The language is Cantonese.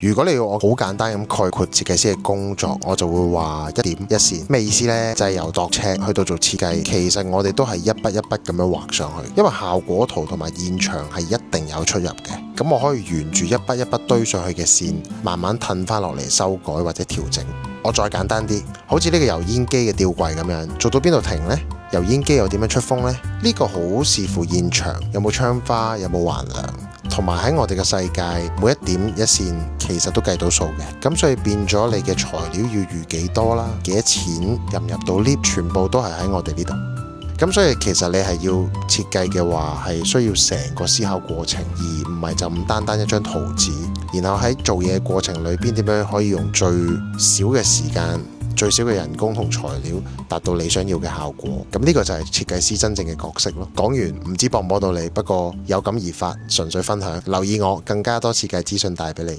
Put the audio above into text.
如果你要我好簡單咁概括設計師嘅工作，我就會話一點一線。咩意思呢？就係由度尺去到做設計，其實我哋都係一筆一筆咁樣畫上去，因為效果圖同埋現場係一定有出入嘅。咁我可以沿住一筆一筆堆上去嘅線，慢慢褪翻落嚟修改或者調整。我再簡單啲，好似呢個油煙機嘅吊櫃咁樣，做到邊度停呢？油煙機又點樣出風呢？呢個好視乎現場有冇窗花，有冇橫梁，同埋喺我哋嘅世界，每一點一線其實都計到數嘅。咁所以變咗你嘅材料要預幾多啦，幾多錢，入唔入到 lift，全部都係喺我哋呢度。咁所以其實你係要設計嘅話，係需要成個思考過程，而唔係就咁單單一張圖紙。然後喺做嘢過程裏邊，點樣可以用最少嘅時間、最少嘅人工同材料，達到你想要嘅效果。咁呢個就係設計師真正嘅角色咯。講完唔知幫唔幫到你，不過有感而發，純粹分享。留意我更加多設計資訊帶俾你。